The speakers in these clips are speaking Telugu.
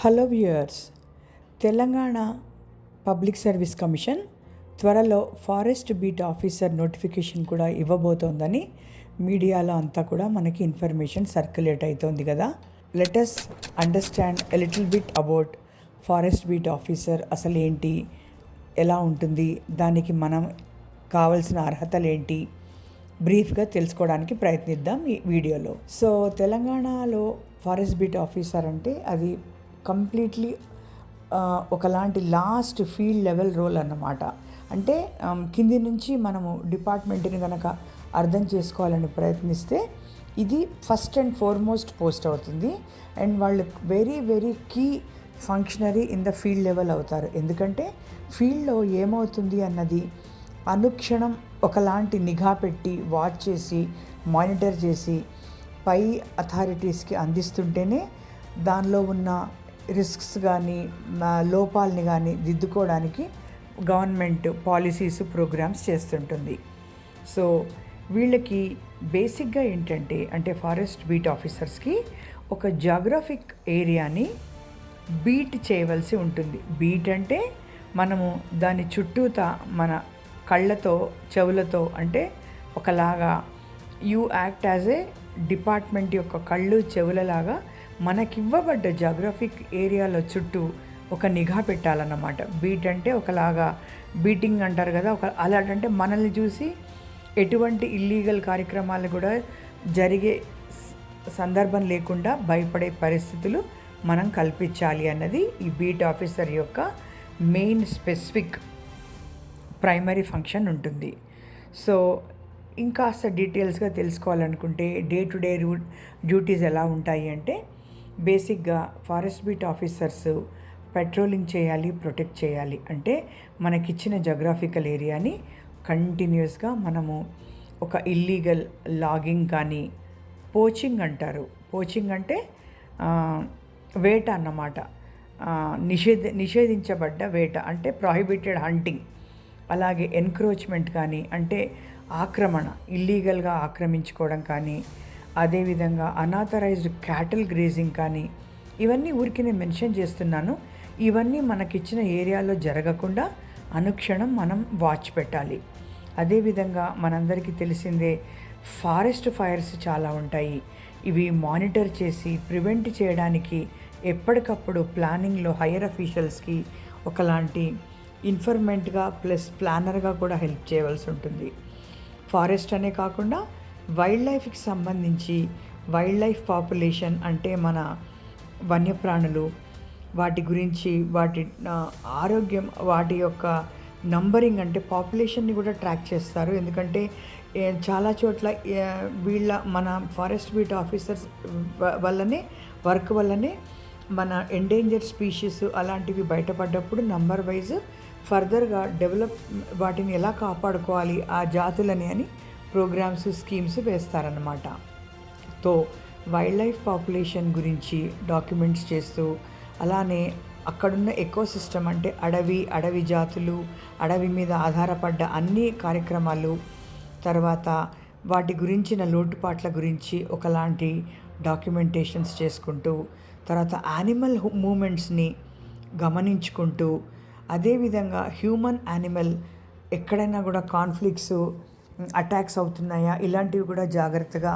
Hello viewers, Telangana public service commission త్వరలో ఫారెస్ట్ బీట్ ఆఫీసర్ నోటిఫికేషన్ కూడా ఇవ్వబోతోందని మీడియాలో అంతా కూడా మనకి ఇన్ఫర్మేషన్ సర్క్యులేట్ అవుతోంది కదా. Let's understand a little bit about forest beat officer అసలు ఏంటి, ఎలా ఉంటుంది, దానికి మనం కావాల్సిన అర్హతలు ఏంటి, బ్రీఫ్గా తెలుసుకోవడానికి ప్రయత్నిద్దాం ఈ వీడియోలో. సో తెలంగాణలో ఫారెస్ట్ బీట్ ఆఫీసర్ అంటే అది కంప్లీట్లీ ఒకలాంటి లాస్ట్ ఫీల్డ్ లెవెల్ రోల్ అన్నమాట. అంటే కింది నుంచి మనము డిపార్ట్మెంట్ని కనుక అర్థం చేసుకోవాలని ప్రయత్నిస్తే ఇది ఫస్ట్ అండ్ ఫార్మోస్ట్ పోస్ట్ అవుతుంది. అండ్ వాళ్ళు very very key functionary in the field level అవుతారు. ఎందుకంటే ఫీల్డ్లో ఏమవుతుంది అన్నది అనుక్షణం ఒకలాంటి నిఘా పెట్టి వాచ్ చేసి మానిటర్ చేసి పై అథారిటీస్కి అందిస్తుంటేనే దానిలో ఉన్న రిస్క్స్ కానీ లోపాలని కానీ దిద్దుకోవడానికి గవర్నమెంట్ పాలసీస్ ప్రోగ్రామ్స్ చేస్తుంటుంది. సో వీళ్ళకి బేసిక్గా ఏంటంటే అంటే ఫారెస్ట్ బీట్ ఆఫీసర్స్కి ఒక జాగ్రఫిక్ ఏరియాని బీట్ చేయవలసి ఉంటుంది. బీట్ అంటే మనము దాని చుట్టూతా మన కళ్ళతో చెవులతో అంటే ఒకలాగా you act as a department యొక్క కళ్ళు చెవులలాగా మనకివ్వబడ్డ జాగ్రఫిక్ ఏరియాలో చుట్టూ ఒక నిఘా పెట్టాలన్నమాట. బీట్ అంటే ఒకలాగా బీటింగ్ అంటారు కదా, అలాంటంటే మనల్ని చూసి ఎటువంటి ఇల్లీగల్ కార్యక్రమాలు కూడా జరిగే సందర్భం లేకుండా భయపడే పరిస్థితులు మనం కల్పించాలి అన్నది ఈ బీట్ ఆఫీసర్ యొక్క మెయిన్ స్పెసిఫిక్ ప్రైమరీ ఫంక్షన్ ఉంటుంది. సో ఇంకాస్త డీటెయిల్స్గా తెలుసుకోవాలనుకుంటే డే టు డే డ్యూటీస్ ఎలా ఉంటాయి అంటే బేసిక్గా ఫారెస్ట్ బీట్ ఆఫీసర్స్ పెట్రోలింగ్ చేయాలి, ప్రొటెక్ట్ చేయాలి. అంటే మనకిచ్చిన జోగ్రాఫికల్ ఏరియాని కంటిన్యూస్గా మనము ఒక ఇల్లీగల్ లాగింగ్ కానీ పోచింగ్ అంటారు. పోచింగ్ అంటే వేట అన్నమాట. నిషేధించబడ్డ వేట అంటే ప్రాహిబిటెడ్ హంటింగ్. అలాగే ఎన్క్రోచ్మెంట్ కానీ అంటే ఆక్రమణ, ఇల్లీగల్గా ఆక్రమించుకోవడం కానీ, అదేవిధంగా అనాథరైజ్డ్ క్యాటిల్ గ్రేజింగ్ కానీ, ఇవన్నీ ఊరికి నేను మెన్షన్ చేస్తున్నాను. ఇవన్నీ మనకిచ్చిన ఏరియాలో జరగకుండా అనుక్షణం మనం వాచ్ పెట్టాలి. అదేవిధంగా మనందరికీ తెలిసిందే ఫారెస్ట్ ఫైర్స్ చాలా ఉంటాయి. ఇవి మానిటర్ చేసి ప్రివెంట్ చేయడానికి ఎప్పటికప్పుడు ప్లానింగ్లో హైయర్ అఫీషియల్స్కి ఒకలాంటి ఇన్ఫర్మెంట్గా ప్లస్ ప్లానర్గా కూడా హెల్ప్ చేయవలసి ఉంటుంది. ఫారెస్ట్ అనే కాకుండా వైల్డ్ లైఫ్కి సంబంధించి వైల్డ్ లైఫ్ పాపులేషన్ అంటే మన వన్యప్రాణులు, వాటి గురించి వాటి ఆరోగ్యం, వాటి యొక్క నంబరింగ్ అంటే పాపులేషన్ని కూడా ట్రాక్ చేస్తారు. ఎందుకంటే చాలా చోట్ల మన ఫారెస్ట్ బీట్ ఆఫీసర్స్ వర్క్ వల్లనే మన ఎండేంజర్ స్పీషీస్ అలాంటివి బయటపడ్డప్పుడు నంబర్ వైజ్ ఫర్దర్గా వాటిని ఎలా కాపాడుకోవాలి ఆ జాతులని అని ప్రోగ్రామ్స్, స్కీమ్స్ వేస్తారన్నమాట. తో వైల్డ్ లైఫ్ పాపులేషన్ గురించి డాక్యుమెంట్స్ చేస్తూ, అలానే అక్కడున్న ఎకోసిస్టమ్ అంటే అడవి జాతులు, అడవి మీద ఆధారపడ్డ అన్ని కార్యక్రమాలు, తర్వాత వాటి గురించిన లోటుపాట్ల గురించి ఒకలాంటి డాక్యుమెంటేషన్స్ చేసుకుంటూ, తర్వాత యానిమల్ మూమెంట్స్ని గమనించుకుంటూ, అదేవిధంగా హ్యూమన్ యానిమల్ ఎక్కడైనా కూడా కాన్ఫ్లిక్ట్స్, అటాక్స్ అవుతున్నాయా ఇలాంటివి కూడా జాగ్రత్తగా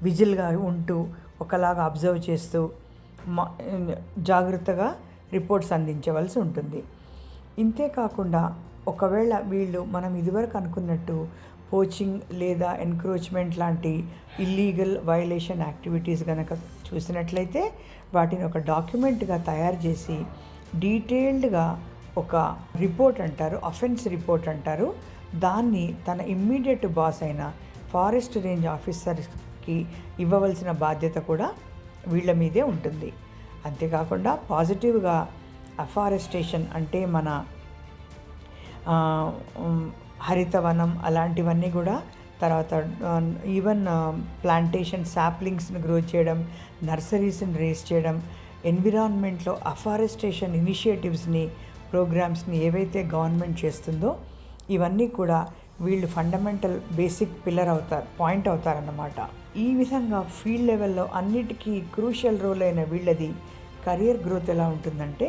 విజిల్గా ఉంటూ ఒకలాగా అబ్జర్వ్ చేస్తూ జాగ్రత్తగా రిపోర్ట్స్ అందించవలసి ఉంటుంది. ఇంతే కాకుండా ఒకవేళ వీళ్ళు మనం ఇదివరకు అనుకున్నట్టు పోచింగ్ లేదా ఎన్క్రోచ్మెంట్ లాంటి ఇల్లీగల్ వైలేషన్ యాక్టివిటీస్ కనుక చూసినట్లయితే వాటిని ఒక డాక్యుమెంట్గా తయారు చేసి డీటెయిల్డ్గా ఒక రిపోర్ట్ అంటారు, అఫెన్స్ రిపోర్ట్ అంటారు, దాన్ని తన ఇమ్మీడియట్ బాస్ అయిన ఫారెస్ట్ రేంజ్ ఆఫీసర్కి ఇవ్వవలసిన బాధ్యత కూడా వీళ్ళ మీదే ఉంటుంది. అంతేకాకుండా పాజిటివ్గా అఫారెస్టేషన్ అంటే మన హరితవనం అలాంటివన్నీ కూడా, తర్వాత ఈవెన్ ప్లాంటేషన్ సాప్లింగ్స్ని గ్రో చేయడం, నర్సరీస్ని రేస్ చేయడం, ఎన్విరాన్మెంట్లో అఫారెస్టేషన్ ఇనిషియేటివ్స్ని ప్రోగ్రామ్స్ని ఏవైతే గవర్నమెంట్ చేస్తుందో ఇవన్నీ కూడా వీళ్ళు ఫండమెంటల్ బేసిక్ పాయింట్ అవుతారన్నమాట. ఈ విధంగా ఫీల్డ్ లెవెల్లో అన్నిటికీ క్రూషియల్ రోల్ అయిన వీళ్ళది కెరియర్ గ్రోత్ ఎలా ఉంటుందంటే,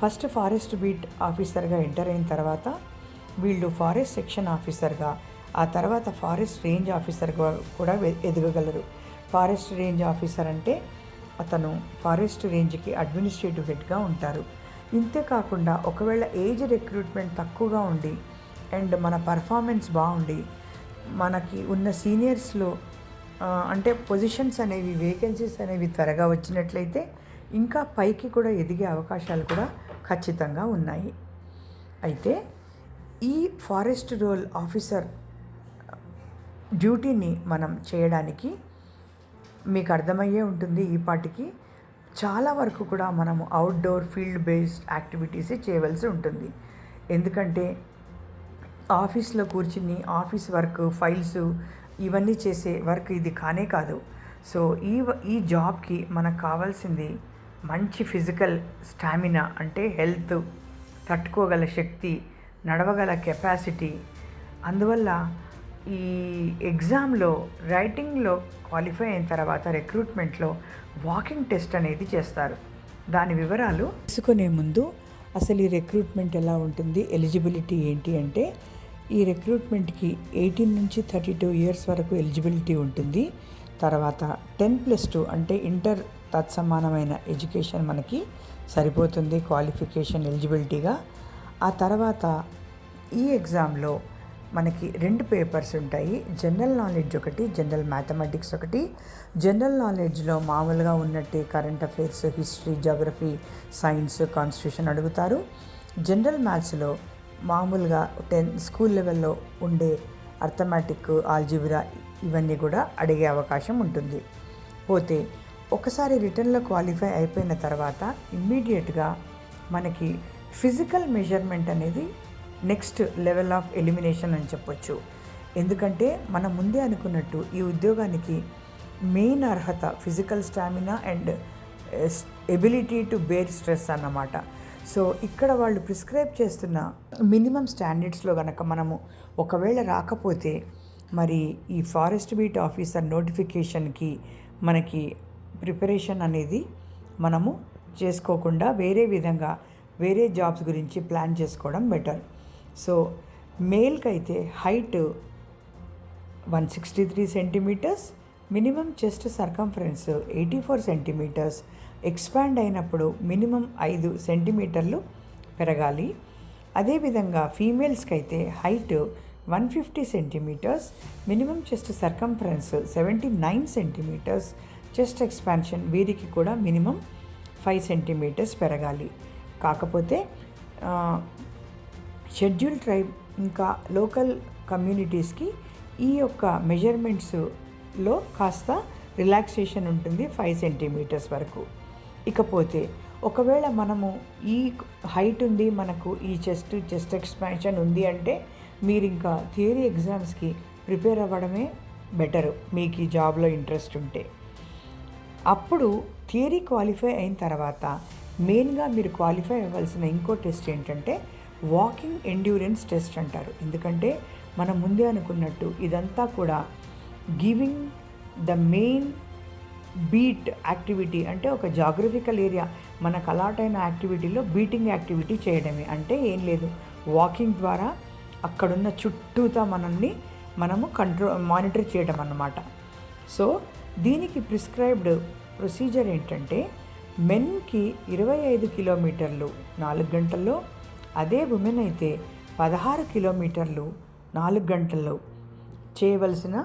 ఫస్ట్ ఫారెస్ట్ బీట్ ఆఫీసర్గా ఎంటర్ అయిన తర్వాత వీళ్ళు ఫారెస్ట్ సెక్షన్ ఆఫీసర్గా, ఆ తర్వాత ఫారెస్ట్ రేంజ్ ఆఫీసర్గా కూడా ఎదగగలరు. ఫారెస్ట్ రేంజ్ ఆఫీసర్ అంటే అతను ఫారెస్ట్ రేంజ్కి అడ్మినిస్ట్రేటివ్ హెడ్గా ఉంటారు. ఇంతే కాకుండా ఒకవేళ ఏజ్ రిక్రూట్మెంట్ తక్కువగా ఉండి అండ్ మన పర్ఫార్మెన్స్ బాగుండి మనకి ఉన్న సీనియర్స్లో అంటే పొజిషన్స్ అనేవి, వేకెన్సీస్ అనేవి త్వరగా వచ్చినట్లయితే ఇంకా పైకి కూడా ఎదిగే అవకాశాలు కూడా ఖచ్చితంగా ఉన్నాయి. అయితే ఈ ఫారెస్ట్ రోల్ ఆఫీసర్ డ్యూటీని మనం చేయడానికి మీకు అర్థమయ్యే ఉంటుంది, ఈ పాటికి చాలా వరకు కూడా మనము అవుట్డోర్ ఫీల్డ్ బేస్డ్ యాక్టివిటీసే చేయవలసి ఉంటుంది. ఎందుకంటే ఆఫీస్లో కూర్చుని ఆఫీస్ వర్క్, ఫైల్స్ ఇవన్నీ చేసే వర్క్ ఇది కానే కాదు. సో ఈ జాబ్కి మనకు కావాల్సింది మంచి ఫిజికల్ స్టామినా, అంటే హెల్త్, తట్టుకోగల శక్తి, నడవగల కెపాసిటీ. అందువల్ల ఈ ఎగ్జామ్లో రైటింగ్లో క్వాలిఫై అయిన తర్వాత రిక్రూట్మెంట్లో వాకింగ్ టెస్ట్ అనేది చేస్తారు. దాని వివరాలు తెలుసుకునే ముందు అసలు ఈ రిక్రూట్మెంట్ ఎలా ఉంటుంది, ఎలిజిబిలిటీ ఏంటి అంటే, ఈ రిక్రూట్మెంట్కి 18 నుంచి 32 ఇయర్స్ వరకు ఎలిజిబిలిటీ ఉంటుంది. తర్వాత 10+2 అంటే ఇంటర్ తత్సమానమైన ఎడ్యుకేషన్ మనకి సరిపోతుంది క్వాలిఫికేషన్ ఎలిజిబిలిటీగా. ఆ తర్వాత ఈ ఎగ్జామ్లో మనకి 2 పేపర్స్ ఉంటాయి. జనరల్ నాలెడ్జ్ ఒకటి, జనరల్ మ్యాథమెటిక్స్ ఒకటి. జనరల్ నాలెడ్జ్లో మామూలుగా ఉన్నట్టే current affairs, history, geography, science, constitution అడుగుతారు. జనరల్ మ్యాథ్స్లో మామూలుగా స్కూల్ లెవెల్లో ఉండే అర్థమెటిక్, ఆల్జీబ్రా ఇవన్నీ కూడా అడిగే అవకాశం ఉంటుంది. పోతే ఒకసారి రిటర్న్లో క్వాలిఫై అయిపోయిన తర్వాత ఇమ్మీడియట్గా మనకి ఫిజికల్ మెజర్మెంట్ అనేది నెక్స్ట్ లెవెల్ ఆఫ్ ఎలిమినేషన్ అని చెప్పొచ్చు. ఎందుకంటే మనం ముందే అనుకున్నట్టు ఈ ఉద్యోగానికి మెయిన్ అర్హత physical stamina and ability to bear stress అన్నమాట. సో ఇక్కడ వాళ్ళు ప్రిస్క్రైబ్ చేస్తున్న మినిమం స్టాండర్డ్స్లో కనుక మనము ఒకవేళ రాకపోతే మరి ఈ ఫారెస్ట్ బీట్ ఆఫీసర్ నోటిఫికేషన్కి మనకి ప్రిపరేషన్ అనేది మనము చేసుకోకుండా వేరే జాబ్స్ గురించి ప్లాన్ చేసుకోవడం బెటర్. సో మేల్కి అయితే height 163 centimetres, minimum chest circumference 84 centimetres, expand అయినప్పుడు మినిమం 5 సెంటీమీటర్లు పెరగాలి. అదేవిధంగా ఫీమేల్స్కి అయితే height 150 centimetres, minimum chest circumference 79 centimetres, chest expansion వీరికి కూడా మినిమం 5 సెంటీమీటర్స్ పెరగాలి. కాకపోతే షెడ్యూల్ ట్రైబ్ ఇంకా లోకల్ కమ్యూనిటీస్కి ఈ యొక్క మెజర్మెంట్స్లో కాస్త రిలాక్సేషన్ ఉంటుంది 5 సెంటీమీటర్స్ వరకు. ఇకపోతే ఒకవేళ మనము ఈ హైట్ ఉంది, మనకు ఈ చెస్ట్ ఎక్స్పాన్షన్ ఉంది అంటే మీరు ఇంకా థియరీ ఎగ్జామ్స్కి ప్రిపేర్ అవ్వడమే బెటరు, మీకు ఈ జాబ్లో ఇంట్రెస్ట్ ఉంటే. అప్పుడు థియరీ క్వాలిఫై అయిన తర్వాత మెయిన్గా మీరు క్వాలిఫై అవ్వాల్సిన ఇంకో టెస్ట్ ఏంటంటే వాకింగ్ ఎండ్యూరెన్స్ టెస్ట్ అంటారు. ఎందుకంటే మనం ముందే అనుకున్నట్టు ఇదంతా కూడా giving the main beat activity, అంటే ఒక జాగ్రఫికల్ ఏరియా మనకు అలాట్ అయిన యాక్టివిటీలో బీటింగ్ యాక్టివిటీ చేయడమే. అంటే ఏం లేదు, వాకింగ్ ద్వారా అక్కడున్న చుట్టూతా మనము మానిటర్ చేయడం అన్నమాట. సో దీనికి ప్రిస్క్రైబ్డ్ ప్రొసీజర్ ఏంటంటే మెన్కి 25 కిలోమీటర్లు 4 గంటల్లో, అదే ఉమెన్ అయితే 16 కిలోమీటర్లు 4 గంటల్లో చేయవలసిన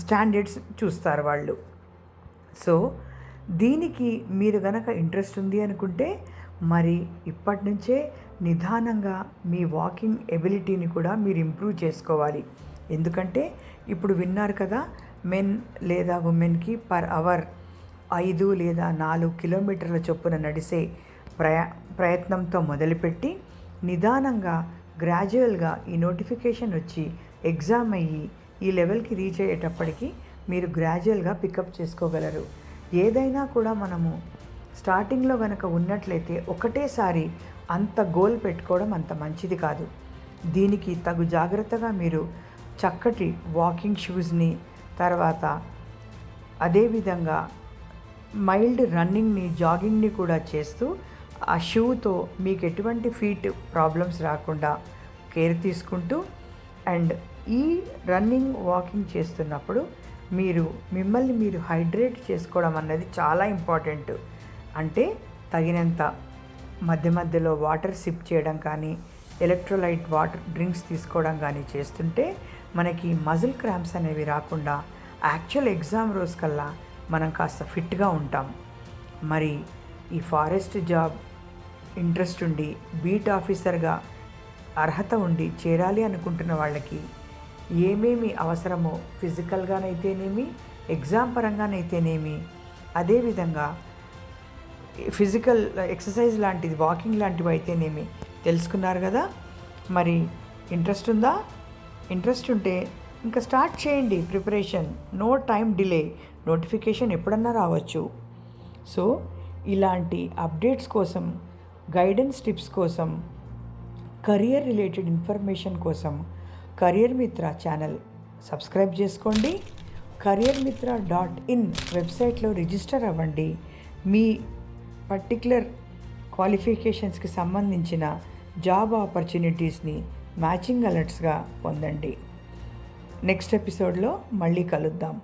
స్టాండర్డ్స్ చూస్తారు వాళ్ళు. సో దీనికి మీరు గనక ఇంట్రెస్ట్ ఉంది అనుకుంటే మరి ఇప్పటి నుంచే నిదానంగా మీ వాకింగ్ ఎబిలిటీని కూడా మీరు ఇంప్రూవ్ చేసుకోవాలి. ఎందుకంటే ఇప్పుడు విన్నారు కదా, మెన్ లేదా ఉమెన్కి పర్ అవర్ 5 లేదా 4 కిలోమీటర్ల చొప్పున నడిసే ప్రయత్నంతో మొదలుపెట్టి నిదానంగా గ్రాడ్యువల్గా ఈ నోటిఫికేషన్ వచ్చి ఎగ్జామ్ అయ్యి ఈ లెవెల్కి రీచ్ అయ్యేటప్పటికి మీరు గ్రాడ్యువల్గా పికప్ చేసుకోగలరు. ఏదైనా కూడా మనము స్టార్టింగ్లో కనుక ఉన్నట్లయితే ఒకటేసారి అంత గోల్ పెట్టుకోవడం అంత మంచిది కాదు. దీనికి తగు జాగ్రత్తగా మీరు చక్కటి వాకింగ్ షూస్ని, తర్వాత అదేవిధంగా మైల్డ్ రన్నింగ్ని, జాగింగ్ని కూడా చేస్తూ ఆ షూతో మీకు ఎటువంటి ఫీట్ ప్రాబ్లమ్స్ రాకుండా కేర్ తీసుకుంటూ, అండ్ ఈ రన్నింగ్, వాకింగ్ చేస్తున్నప్పుడు మిమ్మల్ని మీరు హైడ్రేట్ చేసుకోవడం అన్నది చాలా ఇంపార్టెంట్. అంటే తగినంత మధ్య మధ్యలో వాటర్ సిప్ చేయడం కానీ, ఎలక్ట్రోలైట్ వాటర్ డ్రింక్స్ తీసుకోవడం కానీ చేస్తుంటే మనకి మజిల్ క్రాంప్స్ అనేవి రాకుండా యాక్చువల్ ఎగ్జామ్ రోజు కల్లా మనం కాస్త ఫిట్గా ఉంటాం. మరి ఈ ఫారెస్ట్ జాబ్ ఇంట్రెస్ట్ ఉండి బీట్ ఆఫీసర్గా అర్హత ఉండి చేరాలి అనుకుంటున్న వాళ్ళకి ఏమేమి అవసరమో ఫిజికల్గానైతేనేమి, ఎగ్జామ్ పరంగానైతేనేమి, అదేవిధంగా ఫిజికల్ ఎక్సర్సైజ్ లాంటిది, వాకింగ్ లాంటివి అయితేనేమి తెలుసుకున్నారు కదా. మరి ఇంట్రెస్ట్ ఉందా? ఇంట్రెస్ట్ ఉంటే ఇంకా స్టార్ట్ చేయండి preparation. No time delay, notification ఎప్పుడన్నా రావచ్చు. సో ఇలాంటి అప్డేట్స్ కోసం, గైడెన్స్ టిప్స్ కోసం, కెరియర్ రిలేటెడ్ ఇన్ఫర్మేషన్ కోసం కెరియర్ మిత్ర ఛానల్ సబ్స్క్రైబ్ చేసుకోండి. careermitra.in వెబ్సైట్లో రిజిస్టర్ అవ్వండి. మీ పర్టిక్యులర్ క్వాలిఫికేషన్స్కి సంబంధించిన జాబ్ ఆపర్చునిటీస్ని మ్యాచింగ్ అలర్ట్స్గా పొందండి. నెక్స్ట్ ఎపిసోడ్లో మళ్ళీ కలుద్దాం.